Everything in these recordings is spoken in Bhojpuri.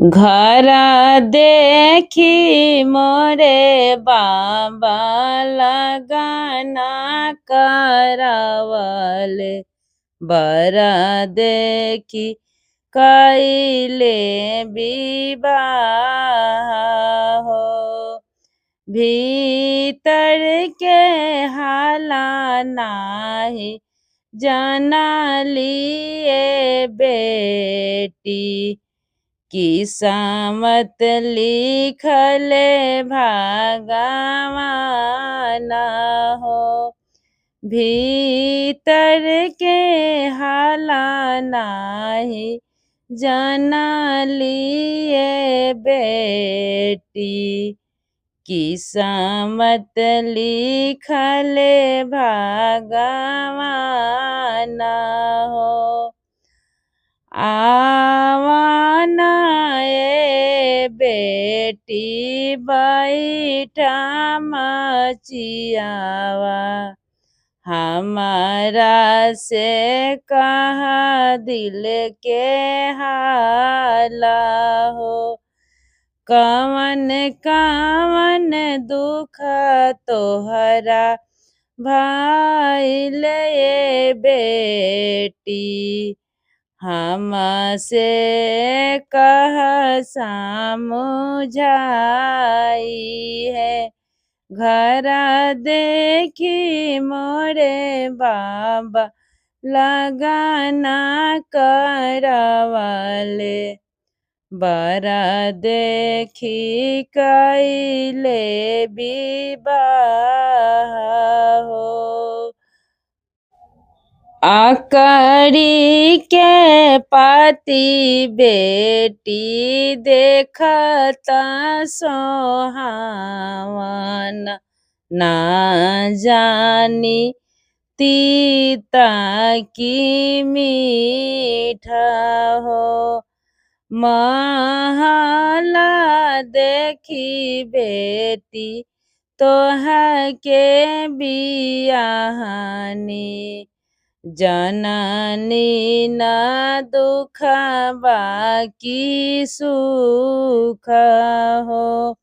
घर देखी मोरे बाबा लगाना करावले। बर देखी कैले विवाह हो। भीतर के हाला नाही जाना लिए बेटी। किस्मत लिखले भगवान हो। भीतर के हाला नाही जाना लिए बेटी। किस्मत लिखले भगवान हो। आवाना ए बेटी बैठा मचियावा। हमारा से कहा दिल के हाला हो। कवन कवन दुख तोहरा भइल ए बेटी। हमसे कह समझाई है। घर देखी मोरे बाबा लगाना करवले। बर देखी कैले विवाह हो। आकड़ी के पति बेटी देखता सोहावन। ना जानी तीता की मीठा हो। महला देखी बेटी तोहर के बियाहनी। जननी न दुख बाकी सुख हो।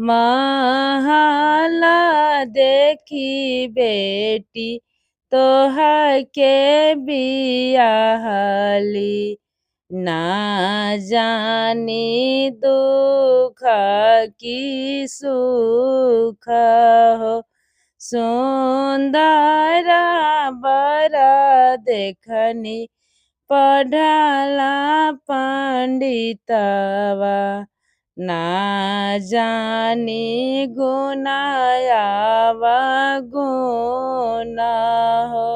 महला देखी बेटी तोहर के बियाहली। ना जानी दुख की सुख हो। सुंदर बर देखनी पढ़ला पंडितवा। ना जानी गुनायाव गुण हो।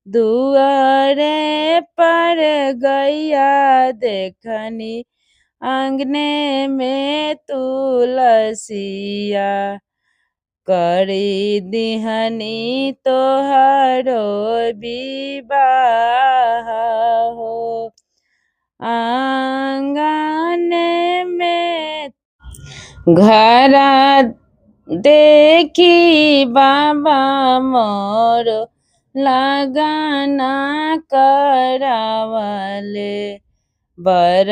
दुआरे पर गैया देखनी आंगने में तुलसिया। करी दिहनी तोहरो विवाह हो। आंगन में घर देखी बाबा मोर लगाना करावले। बर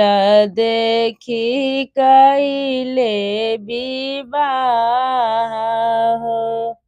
देखी कैले विवाह हो।